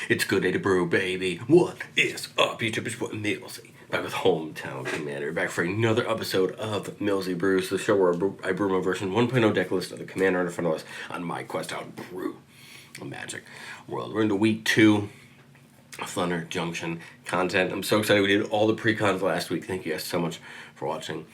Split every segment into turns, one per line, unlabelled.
It's good day to brew, baby. What is up, YouTube? It's what Millsy. Back with Hometown Commander. Back for another episode of Millsy Brews, the show where I brew my version 1.0 deck list of the Commander in front of us on my quest out brew a Magic world. We're into week 2 of Thunder Junction content. I'm so excited. We did all the pre-cons last week. Thank you guys so much for watching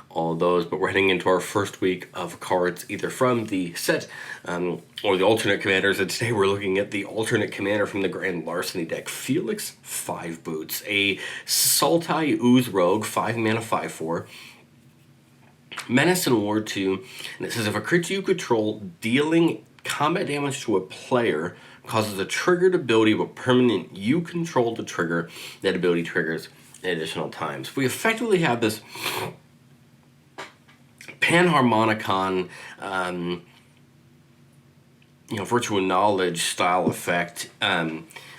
all of those, but we're heading into our first week of cards either from the set or the alternate commanders, and today we're looking at the alternate commander from the Grand Larceny deck, Felix 5 Boots, a Sultai Ooze Rogue, 5 mana, 5/4, Menace and War 2, and it says if a creature you control dealing combat damage to a player causes a triggered ability of a permanent you control to trigger, that ability triggers an additional times. We effectively have this Panharmonicon, virtual knowledge style effect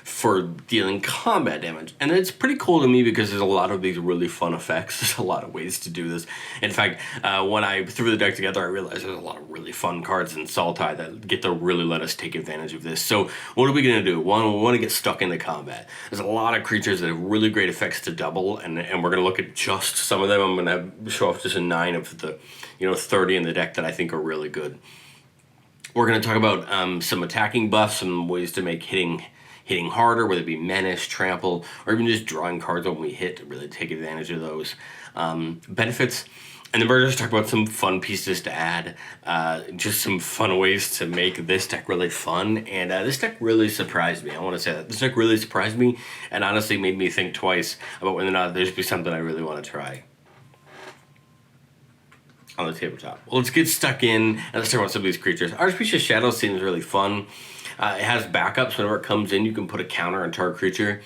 for dealing combat damage. And it's pretty cool to me because there's a lot of these really fun effects. There's a lot of ways to do this. In fact, when I threw the deck together, I realized there's a lot of really fun cards in Sultai that get to really let us take advantage of this. So what are we going to do? One, we want to get stuck into combat. There's a lot of creatures that have really great effects to double, and we're going to look at just some of them. I'm going to show off just a 9 of the 30 in the deck that I think are really good. We're going to talk about some attacking buffs, some ways to make hitting harder, whether it be Menace, Trample, or even just drawing cards when we hit to really take advantage of those benefits. And then we're going to talk about some fun pieces to add, just some fun ways to make this deck really fun. And this deck really surprised me. I want to say that. This deck really surprised me and honestly made me think twice about whether or not there's be something I really want to try on the tabletop. Well, let's get stuck in and let's talk about some of these creatures. Archbishop Shadow seems really fun. It has backups. Whenever it comes in, you can put a counter on target creature.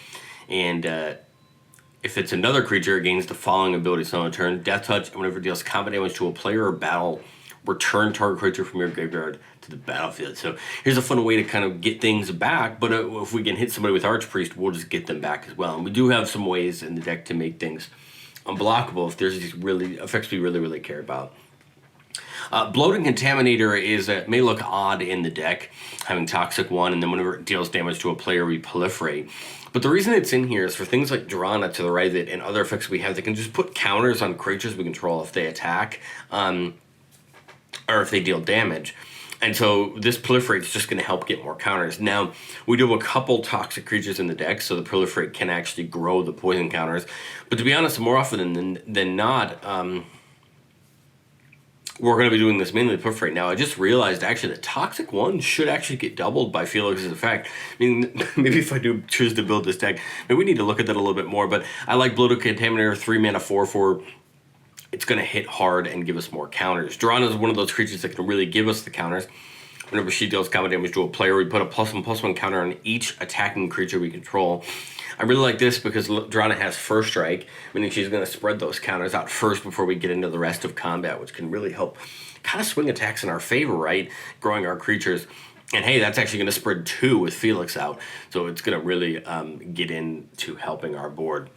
And if it's another creature, it gains the following abilities on a turn. Death Touch, and whenever it deals combat damage to a player or battle, return target creature from your graveyard to the battlefield. So here's a fun way to kind of get things back, but if we can hit somebody with Archpriest, we'll just get them back as well. And we do have some ways in the deck to make things unblockable if there's these really effects we really care about. Bloating Contaminator may look odd in the deck, having Toxic 1, and then whenever it deals damage to a player, we proliferate. But the reason it's in here is for things like Drana to the right of it and other effects we have that can just put counters on creatures we control if they attack, or if they deal damage. And so this proliferate is just going to help get more counters. Now, we do have a couple toxic creatures in the deck, so the proliferate can actually grow the poison counters. But to be honest, more often than not, we're going to be doing this mainly with proliferate. Now, I just realized actually that Toxic 1 should actually get doubled by Felix's effect. I mean, maybe if I do choose to build this deck, maybe we need to look at that a little bit more. But I like Bloated Contaminator, 3 mana, 4/4. It's going to hit hard and give us more counters. Drana is one of those creatures that can really give us the counters. Whenever she deals combat damage to a player, we put a +1/+1 counter on each attacking creature we control. I really like this because Drana has First Strike, meaning she's going to spread those counters out first before we get into the rest of combat, which can really help kind of swing attacks in our favor, right? Growing our creatures. And hey, that's actually going to spread 2 with Felix out, so it's going to really get into helping our board.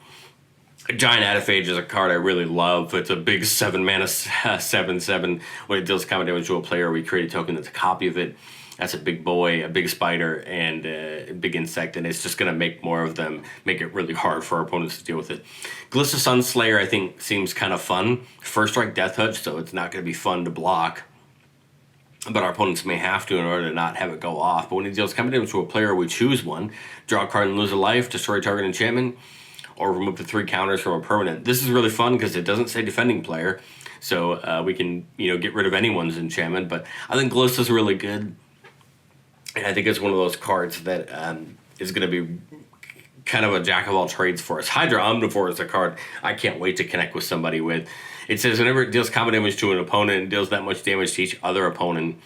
Giant Adaphage is a card I really love. It's a big 7 mana 7/7. When it deals combat damage to a player, we create a token that's a copy of it. That's a big boy, a big spider, and a big insect, and it's just going to make more of them, make it really hard for our opponents to deal with it. Glissa Sunslayer, I think, seems kind of fun. First Strike, Death Touch, so it's not going to be fun to block. But our opponents may have to in order to not have it go off. But when it deals combat damage to a player, we choose one. Draw a card and lose a life, destroy target enchantment, or remove the 3 counters from a permanent. This is really fun because it doesn't say defending player, so we can get rid of anyone's enchantment. But I think Glissa's really good. And I think it's one of those cards that is going to be kind of a jack of all trades for us. Hydra Omnivore is a card I can't wait to connect with somebody with. It says whenever it deals combat damage to an opponent and deals that much damage to each other opponent,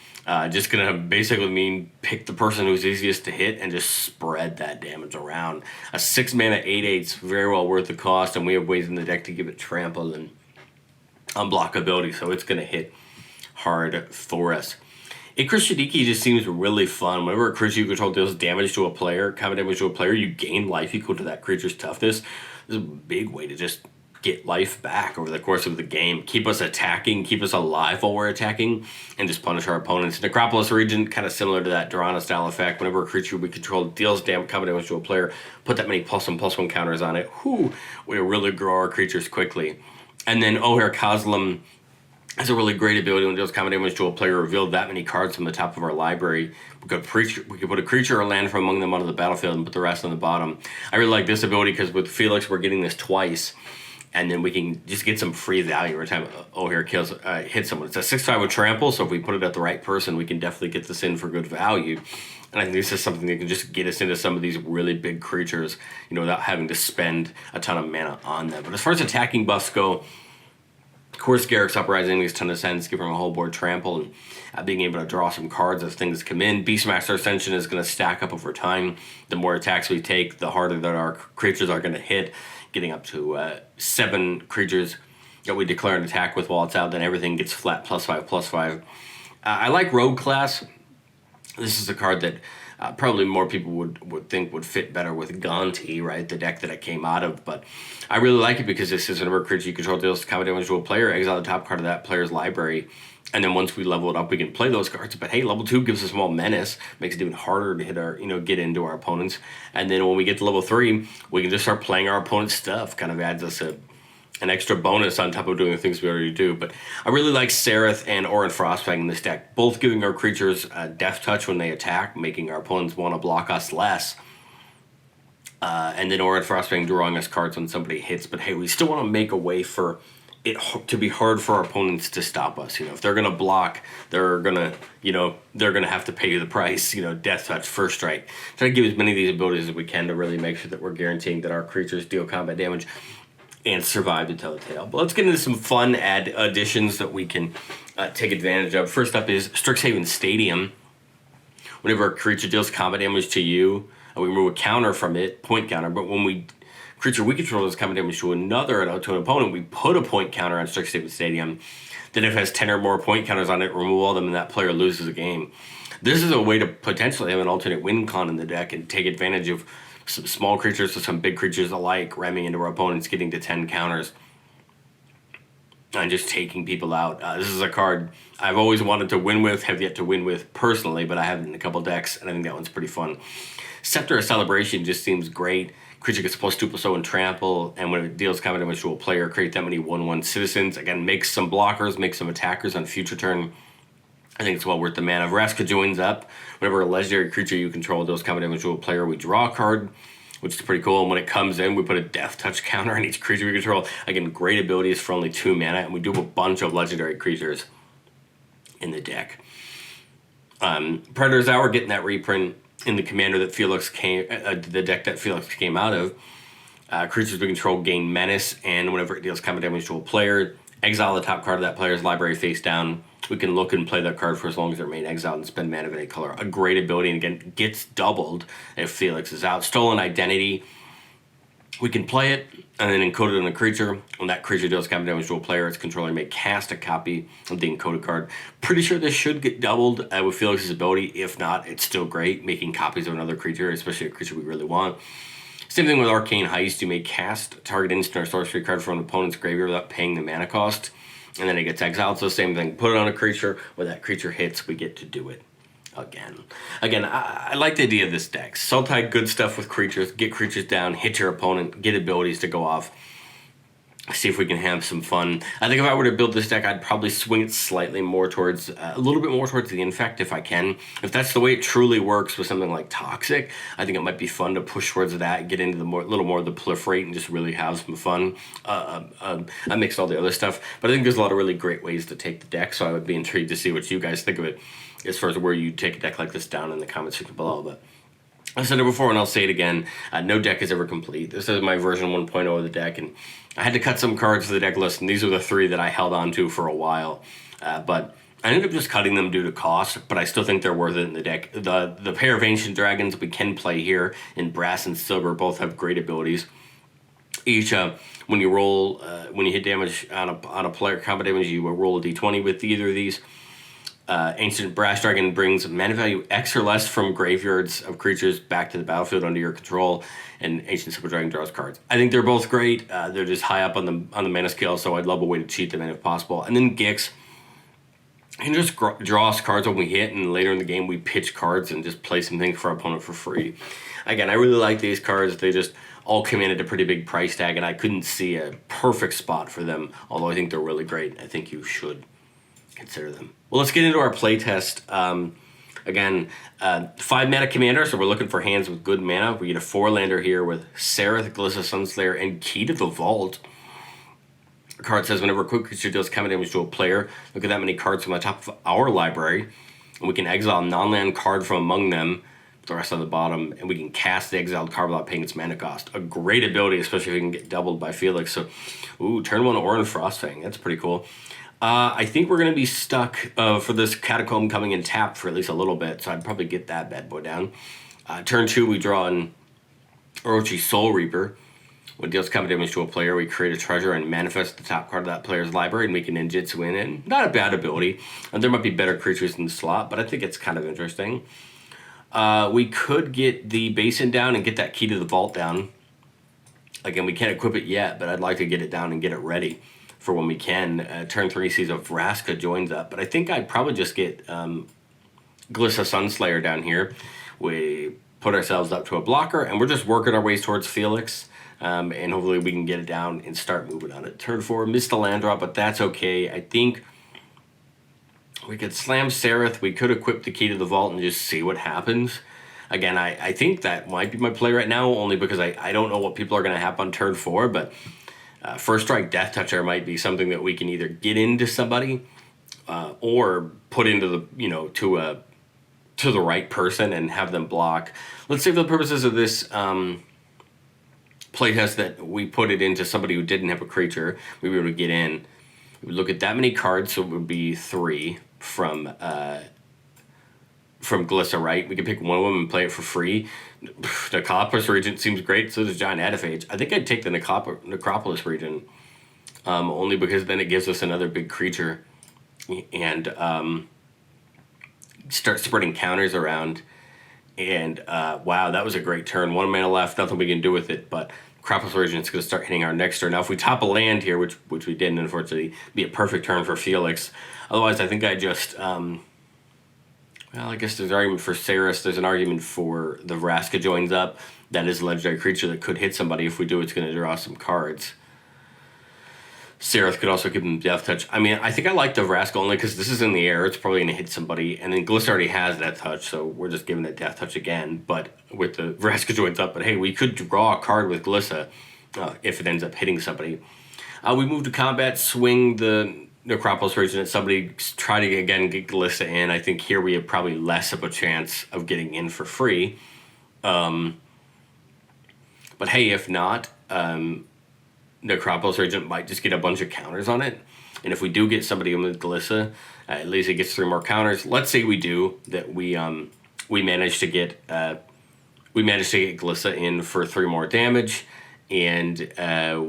just going to basically mean pick the person who's easiest to hit and just spread that damage around. A 6 mana 8/8's very well worth the cost, and we have ways in the deck to give it trample and unblockability, so it's going to hit hard for us. Icarus Shadiki just seems really fun. Whenever a creature you control deals damage to a player, combat damage to a player, you gain life equal to that creature's toughness. This is a big way to just get life back over the course of the game, keep us attacking, keep us alive while we're attacking, and just punish our opponents. Necropolis Regent, kind of similar to that Durana style effect. Whenever a creature we control deals combat damage to a player, put that many +1/+1 counters on it. We really grow our creatures quickly. And then Oher Kozlem has a really great ability when it deals combat damage to a player, reveal that many cards from the top of our library. We could put a creature or land from among them onto the battlefield and put the rest on the bottom. I really like this ability because with Felix, we're getting this twice. And then we can just get some free value every time Oher hits someone. It's a 6/5 with trample, so if we put it at the right person, we can definitely get this in for good value. And I think this is something that can just get us into some of these really big creatures, without having to spend a ton of mana on them. But as far as attacking buffs go, of course, Garruk's Uprising makes a ton of sense, giving him a whole board trample and being able to draw some cards as things come in. Beastmaster Ascension is going to stack up over time. The more attacks we take, the harder that our creatures are going to hit. Getting up to 7 creatures that we declare an attack with while it's out, then everything gets flat +5/+5. I like Rogue Class. This is a card that probably more people would think would fit better with Gonti, right? The deck that it came out of. But I really like it because this is whenever a creature you control deals combat damage to a player, exile the top card of that player's library. And then once we level it up, we can play those cards. But hey, level 2 gives us more menace, makes it even harder to hit our, get into our opponents. And then when we get to level 3, we can just start playing our opponent's stuff. Kind of adds us an extra bonus on top of doing the things we already do. But I really like Sereth and Orin Frostfang in this deck, both giving our creatures Death Touch when they attack, making our opponents want to block us less. And then Orin Frostfang drawing us cards when somebody hits. But hey, we still want to make a way for it to be hard for our opponents to stop us. If they're gonna block, they're gonna have to pay the price. Death Touch, First Strike. Try to give as many of these abilities as we can to really make sure that we're guaranteeing that our creatures deal combat damage and survive to tell the tale. But let's get into some fun additions that we can take advantage of. First up is Strixhaven Stadium. Whenever a creature deals combat damage to you, we remove a counter from it, point counter. But when creature we control does combat damage to to an opponent, we put a point counter on Strixhaven Stadium. Then if it has 10 or more point counters on it, remove all of them, and that player loses a game. This is a way to potentially have an alternate win con in the deck and take advantage of some small creatures to some big creatures alike, ramming into our opponents, getting to 10 counters, and just taking people out. This is a card I've always wanted to win with, have yet to win with personally, but I have it in a couple decks, and I think that one's pretty fun. Scepter of Celebration just seems great. Creature gets +2/+0 and trample, and when it deals combat damage to a player, create that many 1/1 citizens. Again, makes some blockers, makes some attackers on future turn. I think it's well worth the mana. Vraska joins up. Whenever a legendary creature you control deals combat damage to a player, we draw a card, which is pretty cool. And when it comes in, we put a Death Touch counter on each creature we control. Again, great abilities for only 2 mana, and we do have a bunch of legendary creatures in the deck. Predator's Hour, getting that reprint in the commander that Felix the deck that Felix came out of. Creatures we control gain menace, and whenever it deals combat damage to a player, exile the top card of that player's library face down. We can look and play that card for as long as they remain exiled and spend mana of any color. A great ability, and again, gets doubled if Felix is out. Stolen Identity. We can play it and then encode it on a creature. When that creature deals combat damage to a player, its controller may cast a copy of the encoded card. Pretty sure this should get doubled with Felix's ability. If not, it's still great, making copies of another creature, especially a creature we really want. Same thing with Arcane Heist. You may cast target instant or sorcery card from an opponent's graveyard without paying the mana cost, and then it gets exiled. So same thing. Put it on a creature. When that creature hits, we get to do it again. I like the idea of this deck. Sultai, good stuff with creatures. Get creatures down, hit your opponent, get abilities to go off. See if we can have some fun. I think if I were to build this deck, I'd probably swing it slightly more towards, a little bit more towards the Infect if I can. If that's the way it truly works with something like Toxic, I think it might be fun to push towards that, get into the little more of the Proliferate and just really have some fun. I mixed all the other stuff, but I think there's a lot of really great ways to take the deck, so I would be intrigued to see what you guys think of it as far as where you take a deck like this down in the comments section below. But I said it before and I'll say it again, no deck is ever complete. This is my version 1.0 of the deck, and I had to cut some cards to the deck list, and these are the 3 that I held on to for a while. But I ended up just cutting them due to cost, but I still think they're worth it in the deck. The pair of Ancient Dragons we can play here in Brass and Silver both have great abilities. Each, when you roll, when you hit damage on a player, combat damage, you roll a d20 with either of these. Ancient Brass Dragon brings mana value X or less from graveyards of creatures back to the battlefield under your control, and Ancient Super Dragon draws cards. I think they're both great. They're just high up on the mana scale, so I'd love a way to cheat them in if possible. And then Gix can just draw us cards when we hit, and later in the game we pitch cards and just play some things for our opponent for free. Again, I really like these cards. They just all come in at a pretty big price tag, and I couldn't see a perfect spot for them, although I think they're really great. I think you should consider them. Well, let's get into our playtest. Again, 5 mana commander, so we're looking for hands with good mana. We get a 4-lander here with Sereth, Glissa, Sunslayer, and Key to the Vault. The card says whenever a quick creature deals combat damage to a player, look at that many cards from the top of our library, and we can exile a non-land card from among them, the rest on the bottom, and we can cast the exiled card without paying its mana cost. A great ability, especially if it can get doubled by Felix. So, turn 1 Orin Frostfang. That's pretty cool. I think we're going to be stuck for this Catacomb coming in tapped for at least a little bit, so I'd probably get that bad boy down. Turn 2, we draw an Orochi Soul Reaper. When it deals combat damage to a player, we create a treasure and manifest the top card of that player's library and make an ninjutsu in it. Not a bad ability. And there might be better creatures in the slot, but I think it's kind of interesting. We could get the Basin down and get that Key to the Vault down. Again, we can't equip it yet, but I'd like to get it down and get it ready for when we can. Turn 3 sees a Vraska joins up, but I think I'd probably just get Glissa Sunslayer down here. We put ourselves up to a blocker, and we're just working our ways towards Felix, and hopefully we can get it down and start moving on it. Turn 4, missed the land drop, but that's okay. I think we could slam Sereth. We could equip the Key to the Vault and just see what happens. Again, I think that might be my play right now, only because I don't know what people are going to have on turn 4, but First Strike Death Toucher might be something that we can either get into somebody or put into the, to the right person and have them block. Let's say for the purposes of this playtest that we put it into somebody who didn't have a creature, we were able to get in. We would look at that many cards, so it would be 3 from Glissa, right? We could pick one of them and play it for free. Necropolis Regent seems great, so does Giant Ediphage. I think I'd take the Necropolis Regent, only because then it gives us another big creature and start spreading counters around. And wow, that was a great turn. 1 mana left, nothing we can do with it, but Necropolis Regent's going to start hitting our next turn. Now, if we top a land here, which we didn't, unfortunately, be a perfect turn for Felix. Otherwise, I think I just... well, I guess there's an argument for Saris. There's an argument for the Vraska joins up. That is a legendary creature that could hit somebody. If we do, it's going to draw some cards. Sereth could also give him Death Touch. I mean, I think I like the Vraska only because this is in the air. It's probably going to hit somebody. And then Glissa already has Death Touch, so we're just giving it Death Touch again. But with the Vraska joins up. But hey, we could draw a card with Glissa if it ends up hitting somebody. We move to combat, swing the Necropolis Regent at somebody, try to again get Glissa in. I think here we have probably less of a chance of getting in for free. But hey, if not, Necropolis Regent might just get a bunch of counters on it. And if we do get somebody in with Glissa, at least it gets 3 more counters. Let's say we do that. We manage to get Glissa in for 3 more damage. And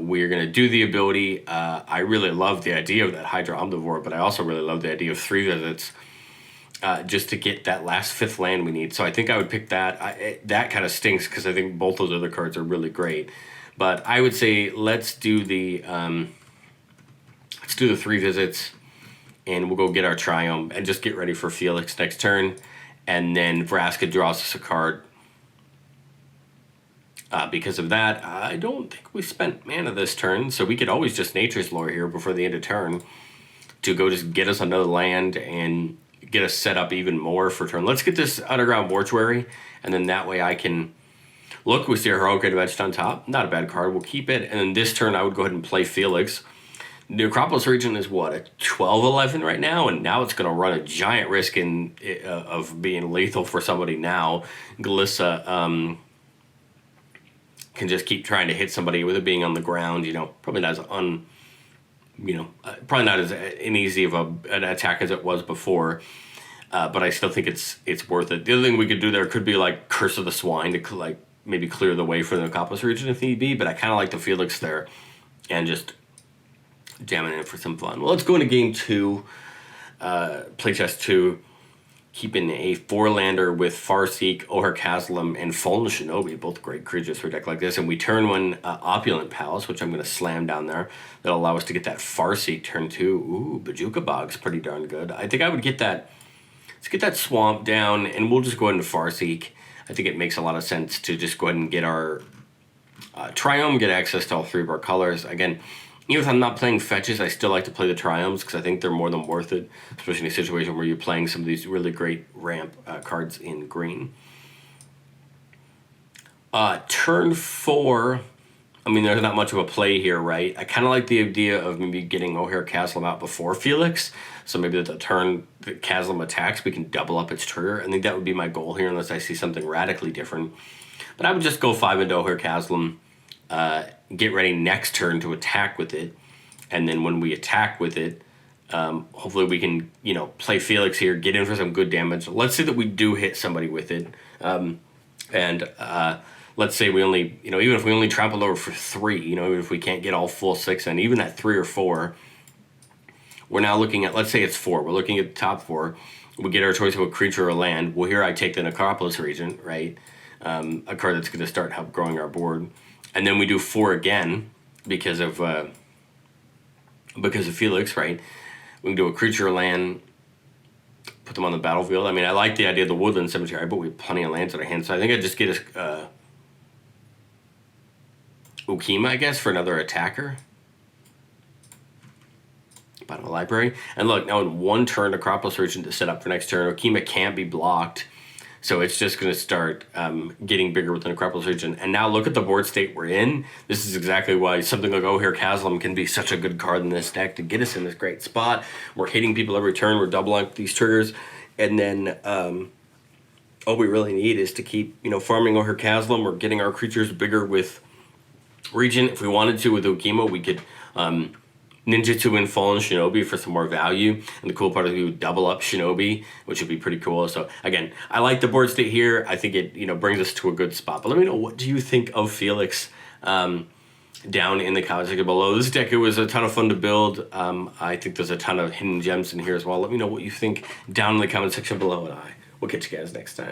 we're going to do the ability. I really love the idea of that Hydra Omnivore, but I also really love the idea of 3 visits just to get that last 5th land we need. So I think I would pick that. That kind of stinks because I think both those other cards are really great. But I would say let's do the 3 visits, and we'll go get our Triumph and just get ready for Felix next turn. And then Vraska draws us a card. Because of that, I don't think we spent mana this turn, so we could always just Nature's Lore here before the end of turn to go just get us another land and get us set up even more for turn. Let's get this Underground Mortuary, and then that way I can look. We see our Heroic Adventure on top. Not a bad card. We'll keep it. And then this turn, I would go ahead and play Felix. Necropolis Regent is what, a 12-11 right now, and now it's going to run a giant risk of being lethal for somebody now. Glissa can just keep trying to hit somebody with it being on the ground. Probably not as probably not as an easy of an attack as it was before. But I still think it's worth it. The other thing we could do there could be like Curse of the Swine to maybe clear the way for the Necropolis Regent if need be. But I kind of like the Felix there, and just jamming in for some fun. Well, let's go into game 2. playtest 2, keeping a 4-lander with Farseek, Ohar Kaslam, and Fallen Shinobi, both great creatures for a deck like this. And we turn one Opulent Palace, which I'm going to slam down there. That'll allow us to get that Farseek turn 2. Ooh, Bajuka Bog's pretty darn good. I think I would get that. Let's get that Swamp down, and we'll just go ahead and Farseek. I think it makes a lot of sense to just go ahead and get our Triome, get access to all 3 of our colors. Again, even if I'm not playing fetches, I still like to play the Triomes because I think they're more than worth it, especially in a situation where you're playing some of these really great ramp cards in green. Turn 4, I mean, there's not much of a play here, right? I kind of like the idea of maybe getting Ohar Kaslam out before Felix, so maybe that the turn that Kaslam attacks, we can double up its trigger. I think that would be my goal here, unless I see something radically different. But I would just go 5 into Ohar Kaslam, get ready next turn to attack with it, and then when we attack with it, hopefully we can, play Felix here, get in for some good damage. Let's say that we do hit somebody with it, let's say we only, even if we only trampled over for 3, even if we can't get all full 6, and even at 3 or 4, we're now looking at, let's say it's 4, we're looking at the top 4, we get our choice of a creature or a land. Well, here I take the Necropolis Regent, right? A card that's going to start help growing our board. And then we do 4 again because of Felix, right? We can do a creature or land, put them on the battlefield. I mean, I like the idea of the Woodland Cemetery, but we have plenty of lands in our hands. So I think I'd just get us Ukima, I guess, for another attacker. Bottom of the library. And look, now in 1 turn, Necropolis Regent to set up for next turn. Ukima can't be blocked. So it's just going to start getting bigger with the Necropolis Regent. And now look at the board state we're in. This is exactly why something like Ohar Kaslam can be such a good card in this deck to get us in this great spot. We're hitting people every turn. We're doubling up these triggers. And then all we really need is to keep, farming Ohar Kaslam. We're getting our creatures bigger with Regent. If we wanted to with Ukima, we could Ninjutsu and Fallen Shinobi for some more value. And the cool part is we would double up Shinobi, which would be pretty cool. So again, I like the board state here. I think it brings us to a good spot. But let me know, what do you think of Felix down in the comments section below? This deck, it was a ton of fun to build. I think there's a ton of hidden gems in here as well. Let me know what you think down in the comment section below, and I will catch you guys next time.